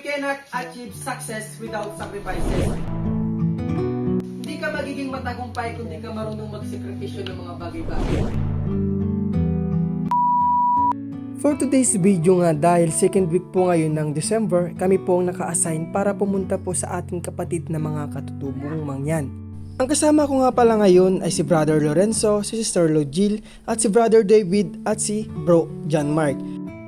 cannot achieve success without sacrifices. Hindi ka magiging matagumpay kung di ka marunong magsakripisyo ng mga bagay-bagay. For today's video nga, dahil second week po ngayon ng December, kami po ang naka-assign para pumunta po sa ating kapatid na mga katutubong mangyan. Ang kasama ko nga pala ngayon ay si Brother Lorenzo, si Sister Logil, at si Brother David at si Bro John Mark.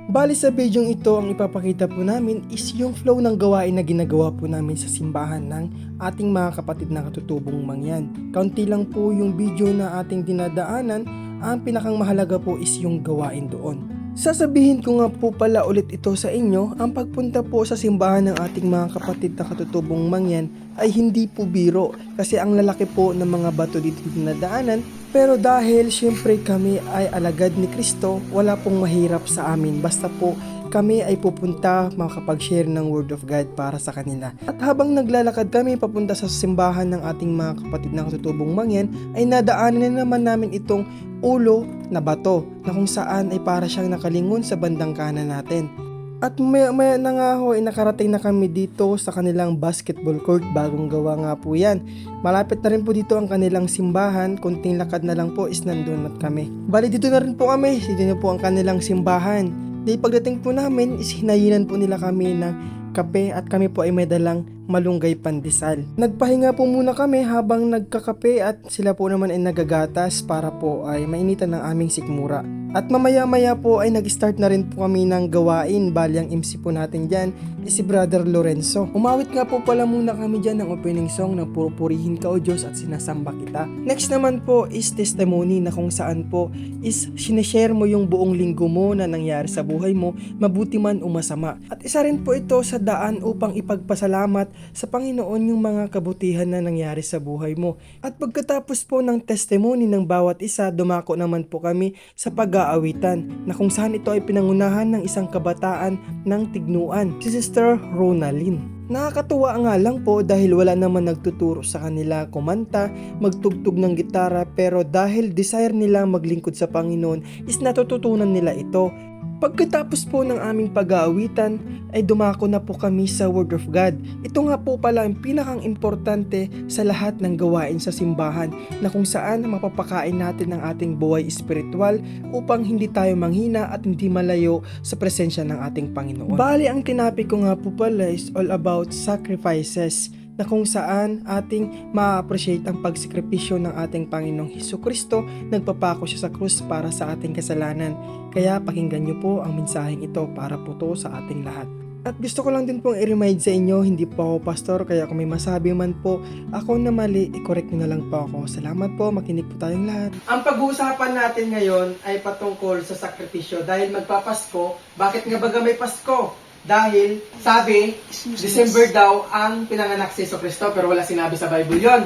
Bali sa video ito, ang ipapakita po namin is yung flow ng gawain na ginagawa po namin sa simbahan ng ating mga kapatid na katutubong mangyan. Kaunti lang po yung video na ating dinadaanan, ang pinakang mahalaga po is yung gawain doon. Sasabihin ko nga po pala ulit ito sa inyo, ang pagpunta po sa simbahan ng ating mga kapatid na katutubong mangyan ay hindi po biro kasi ang lalaki po ng mga bato dito dinadaanan, pero dahil syempre kami ay alagad ni Kristo, wala pong mahirap sa amin basta po kami ay pupunta makapag-share ng Word of God para sa kanila. At habang naglalakad kami papunta sa simbahan ng ating mga kapatid na katutubong mangyan, ay nadaanan na naman namin itong ulo na bato na kung saan ay para siyang nakalingon sa bandang kanan natin. At maya na nga ho ay nakarating na kami dito sa kanilang basketball court, bagong gawa nga po yan. Malapit na rin po dito ang kanilang simbahan, kunting lakad na lang po is nandun at kami. Bali dito na rin po kami, dito na po ang kanilang simbahan. Di pagdating po namin is hinayinan po nila kami ng kape at kami po ay may dalang malunggay pandesal. Nagpahinga po muna kami habang nagkakape at sila po naman ay nagagatas para po ay mainitan ng aming sikmura. At mamaya-maya po ay nag-start na rin po kami ng gawain. Bali ang MC po natin dyan is si Brother Lorenzo. Umawit nga po pala muna kami dyan ng opening song na Purihin Ka O Diyos at Sinasamba Kita. Next naman po is testimony na kung saan po is sineshare mo yung buong linggo mo na nangyari sa buhay mo, mabuti man o masama. At isa rin po ito sa daan upang ipagpasalamat sa Panginoon yung mga kabutihan na nangyari sa buhay mo. At pagkatapos po ng testimony ng bawat isa, dumako naman po kami sa pag-aawitan na kung saan ito ay pinangunahan ng isang kabataan ng Tignuan, si Sister Ronalyn. Nakakatuwa nga lang po dahil wala naman nagtuturo sa kanila kumanta, magtugtog ng gitara, pero dahil desire nila maglingkod sa Panginoon is natututunan nila ito. Pagkatapos po ng aming pag-aawitan ay dumako na po kami sa Word of God. Ito nga po pala ang pinakang importante sa lahat ng gawain sa simbahan na kung saan mapapakain natin ang ating buhay espiritual upang hindi tayo manghina at hindi malayo sa presensya ng ating Panginoon. Bali ang tinapik ko nga po pala is all about sacrifices na kung saan ating ma-appreciate ang pagsakripisyo ng ating Panginoong Hesukristo, nagpapako siya sa krus para sa ating kasalanan. Kaya pakinggan niyo po ang mensaheng ito para po to sa ating lahat. At gusto ko lang din pong i-remind sa inyo, hindi po ako pastor, kaya kung may masabi man po ako na mali, i-correct nyo na lang po ako. Salamat po, makinig po tayong lahat. Ang pag-uusapan natin ngayon ay patungkol sa sakripisyo dahil magpapasko. Bakit nga baga may Pasko? Dahil sabi, December daw ang pinanganak si Jesucristo, pero wala sinabi sa Bible yon.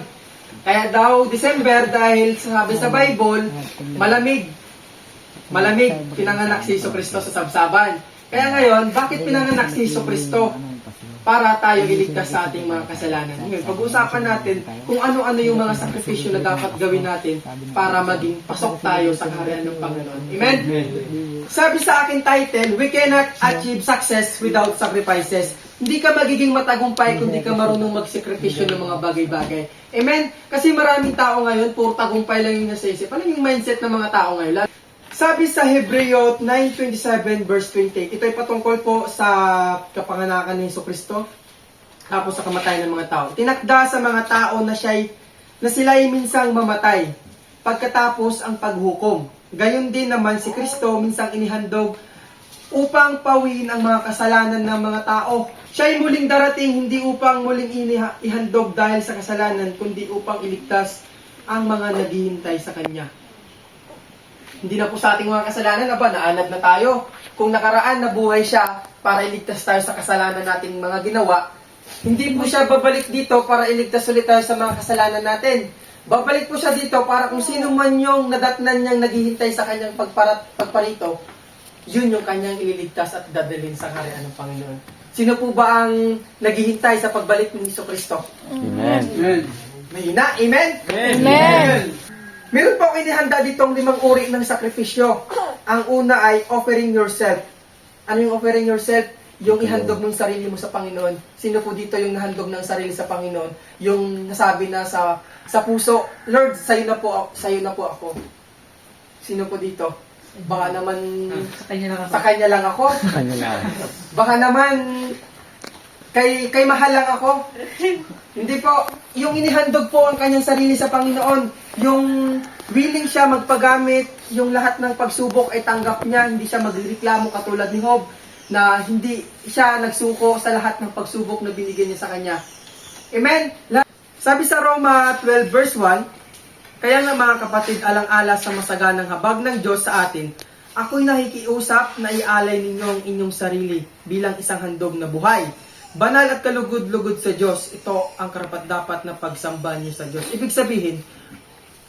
Kaya daw December dahil sabi sa Bible, malamig. Malamig pinanganak si Jesucristo sa sabsaban. Kaya ngayon, bakit pinanganak si Jesucristo? Para tayo iligtas sa ating mga kasalanan. Ngayon, pag-uusapan natin kung ano-ano yung mga sakripisyo na dapat gawin natin para maging pasok tayo sa kaharian ng Panginoon. Amen? Sabi sa aking title, we cannot achieve success without sacrifices. Hindi ka magiging matagumpay kung di ka marunong magsakripisyo ng mga bagay-bagay. Amen? Kasi maraming tao ngayon, puro tagumpay lang yung nasa isip. Ano yung mindset ng mga tao ngayon? Sabi sa Hebreo 9:27 verse 28, ito ay patungkol po sa kapanganakan ni Jesucristo, tapos sa kamatayan ng mga tao. Tinakda sa mga tao na sila ay minsang mamatay, pagkatapos ang paghukom. Gayon din naman si Kristo minsang inihandog upang pawiin ang mga kasalanan ng mga tao. Siya ay muling darating hindi upang muling ihandog dahil sa kasalanan, kundi upang iligtas ang mga naghihintay sa Kanya. Hindi na po sa ating mga kasalanan, naanad na tayo. Kung nakaraan na buhay siya para iligtas tayo sa kasalanan nating mga ginawa, hindi po siya babalik dito para iligtas ulit tayo sa mga kasalanan natin. Babalik po siya dito para kung sino man yung nadatnan niyang naghihintay sa kanyang pagparito, yun yung kanyang ililigtas at dadalhin sa kaharian ng Panginoon. Sino po ba ang naghihintay sa pagbalik ni Jesucristo? Amen. Mahina, amen? Amen. Meron po ako inihanda ditong 5 uri ng sakripisyo. Ang una ay offering yourself. Ano yung offering yourself? Yung ihandog ng sarili mo sa Panginoon. Sino po dito yung nahandog ng sarili sa Panginoon? Yung nasabi na sa puso, Lord, sa'yo na po ako. Sino po dito? Baka naman sa kanya lang ako. Baka naman kay mahal lang ako. Hindi po. Yung inihandog po ang kanyang sarili sa Panginoon. Yung willing siya magpagamit, yung lahat ng pagsubok ay tanggap niya. Hindi siya magreklamo katulad ni Job na hindi siya nagsuko sa lahat ng pagsubok na binigyan niya sa kanya. Amen? Sabi sa Roma 12 verse 1, kaya nga mga kapatid, alang-ala sa masaganang habag ng Diyos sa atin, ako'y nakikiusap na ialay ninyo ang inyong sarili bilang isang handog na buhay. Banal at kalugod-lugod sa Diyos, ito ang karapat-dapat na pagsamba niyo sa Diyos. Ibig sabihin,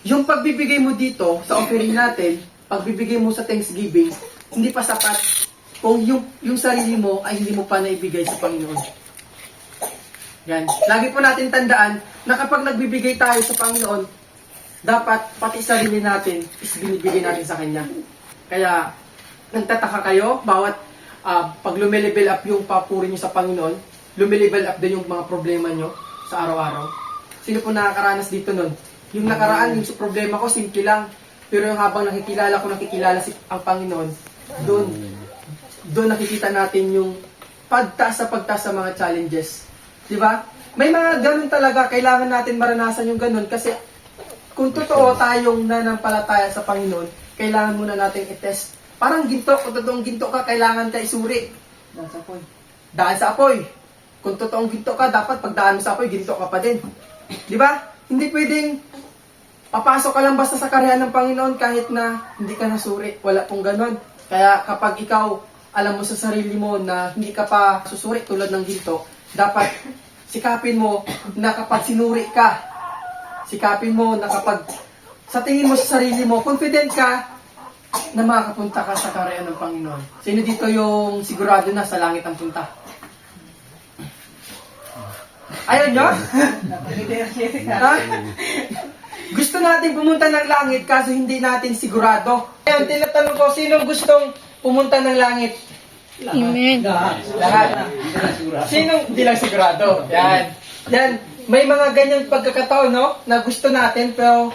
yung pagbibigay mo dito sa offering natin, pagbibigay mo sa Thanksgiving, hindi pa sapat kung yung sarili mo ay hindi mo pa naibigay sa Panginoon. Yan. Lagi po natin tandaan na kapag nagbibigay tayo sa Panginoon, dapat pati sarili natin is binibigay natin sa Kanya. Kaya, nagtataka kayo, bawat pag lumilevel up yung papuri nyo sa Panginoon, lumilevel up din yung mga problema nyo sa araw-araw. Sino po nakakaranas dito nun? Yung nakaraan, yung problema ko, simple lang. Pero yung habang nakikilala ang Panginoon, doon nakikita natin yung pagtaas sa mga challenges. Di ba? May mga ganun talaga, kailangan natin maranasan yung ganun kasi kung totoo tayong nanampalataya sa Panginoon, kailangan muna natin i-test. Parang ginto, kung totoong ginto ka, kailangan ka isuri. Daan sa apoy. Kung totoong ginto ka, dapat pagdaan mo sa apoy, ginto ka pa din. Di ba? Hindi pwedeng papasok ka lang basta sa karyan ng Panginoon kahit na hindi ka nasuri. Wala pong ganun. Kaya kapag ikaw alam mo sa sarili mo na hindi ka pa susuri tulad ng ginto, dapat sikapin mo na kapag sinuri ka, sikapin mo na kapag sa tingin mo sa sarili mo, confident ka na makakapunta ka sa karyan ng Panginoon. Sino dito yung sigurado na sa langit ang punta? Ayaw nyo? Ha? Gusto natin pumunta ng langit kaso hindi natin sigurado. Ngayon, tinatanong ko, sinong gustong pumunta ng langit? Amen. Lahat. Sinong hindi lang sigurado? Yan. Yan. May mga ganyang pagkakataon, no? Na gusto natin, pero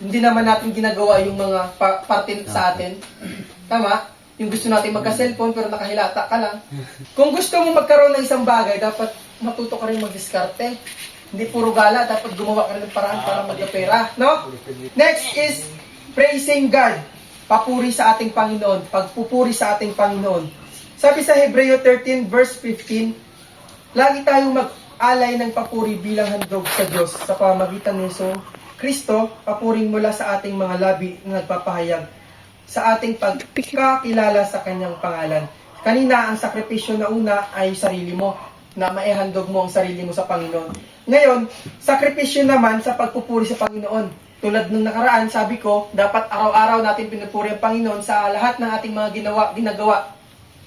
hindi naman natin ginagawa yung mga parte sa atin. Tama? Yung gusto natin magka-cellphone, pero nakahilata ka lang. Kung gusto mo magkaroon ng isang bagay, dapat matuto ka rin mag-diskarte. Hindi puro gala, dapat gumawa ka rin ng paraan para magkapera. No? Next is praising God. Papuri sa ating Panginoon. Pagpupuri sa ating Panginoon. Sabi sa Hebreo 13 verse 15, lagi tayong mag-alay ng papuri bilang handog sa Diyos sa pamamagitan ni Kristo, papuring mula sa ating mga labi na nagpapahayag sa ating pagkakilala sa kanyang pangalan. Kanina, ang sakripisyo na una ay sarili mo, na maihandog mo ang sarili mo sa Panginoon. Ngayon, sakripisyo naman sa pagpupuri sa Panginoon. Tulad ng nakaraan, sabi ko, dapat araw-araw natin pinupuri ang Panginoon sa lahat ng ating mga ginagawa.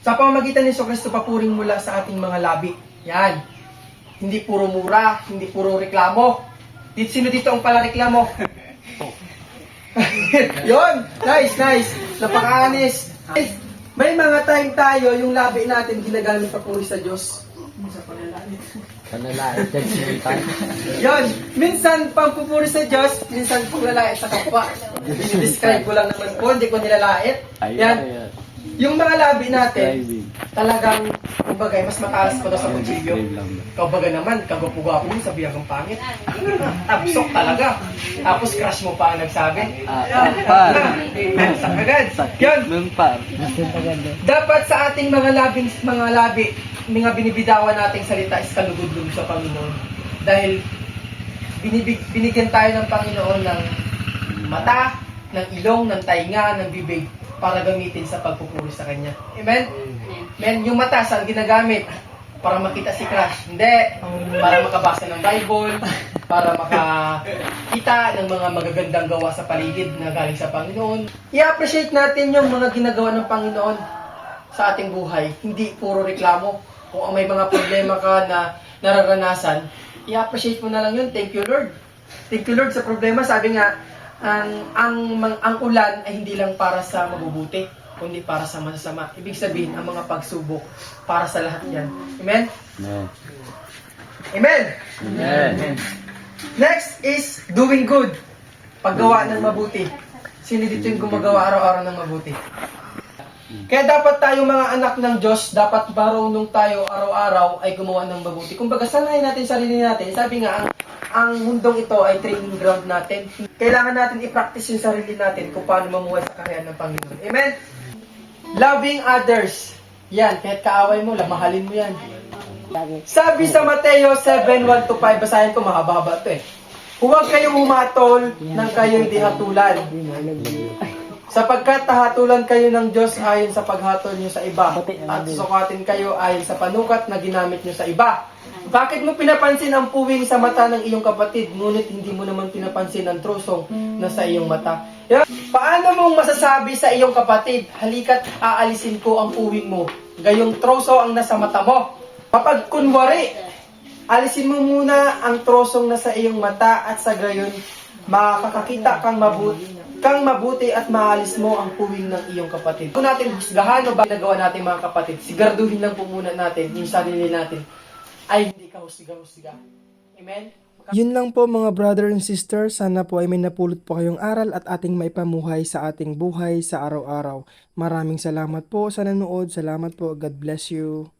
Sa pamamagitan ni Kristo, papuring mula sa ating mga labi. Yan. Hindi puro mura, hindi puro reklamo. Sino dito ang pala reklamo? Yon, nice. Napaka-honest. May mga time tayo, yung labi natin ginagamit papuri sa Diyos. Panalait yan sinuntan. Yon, minsan pampupuri sa Diyos, minsan paglalait sa kapwa. Describe ko lang naman po, hindi ko nilalait. Yan. Yung mga labi natin, talagang, kumbaga, mas mataas ko na sa kutsilyo. Kumbaga naman, kagwapo-gwapo mo, sabi ang pangit. Tabsok talaga. Tapos crush mo pa ang nagsabi. Par. Sakagad. Yun. Par. Dapat sa ating mga labi, mga binibidawan nating salita is kalugod-lugod sa Panginoon. Dahil binigyan tayo ng Panginoon ng mata, ng ilong, ng tainga, ng bibig para gamitin sa pagpupuri sa Kanya. Amen? Amen? Yung mata, saan ginagamit? Para makita si crush? Hindi. Para makabasa ng Bible, para makakita ng mga magagandang gawa sa paligid na galing sa Panginoon. I-appreciate natin yung mga ginagawa ng Panginoon sa ating buhay. Hindi puro reklamo. Kung may mga problema ka na nararanasan, i-appreciate mo na lang yun. Thank you, Lord. Thank you, Lord, sa problema. Sabi nga, ang ulan ay hindi lang para sa mabubuti, kundi para sa masasama. Ibig sabihin, ang mga pagsubok para sa lahat yan. Amen? Amen. Amen? Amen. Next is doing good. Paggawa ng mabuti. Sino dito yung gumagawa araw-araw ng mabuti? Kaya dapat tayong mga anak ng Diyos, dapat marunong tayo araw-araw ay gumawa ng mabuti. Kumbaga, sanayin natin sarili natin. Sabi nga, ang mundong ito ay training ground natin. Kailangan natin i-practice yung sarili natin kung paano mamuhay sa kaharian ng Panginoon. Amen? Loving others. Yan, kahit kaaway mo, mahalin mo yan. Sabi sa Mateo 7:1-5, basahin ko, mahaba-haba ito eh. Huwag kayong humatol nang kayo'y di hatulan. Sapagkat hahatulan kayo ng Diyos ayon sa paghatol nyo sa iba, at susukatin kayo ayon sa panukat na ginamit nyo sa iba. Bakit mo pinapansin ang puwing sa mata ng iyong kapatid, ngunit hindi mo naman pinapansin ang trusong na sa iyong mata? Paano mong masasabi sa iyong kapatid, halika't aalisin ko ang puwing mo, gayong troso ang nasa mata mo? Kapag kunwari, alisin mo muna ang trosong nasa iyong mata at sa gayon, makakakita kang mabuti at maalis mo ang puwing ng iyong kapatid. Kung natin husgahan o ba nagawa natin mga kapatid, siguraduhin lang po muna natin yung sarili natin ay hindi ka husga-husga. Amen? Yun lang po mga brother and sister, sana po ay may napulot po kayong aral at ating maipamuhay sa ating buhay sa araw-araw. Maraming salamat po sa nanood, salamat po, God bless you.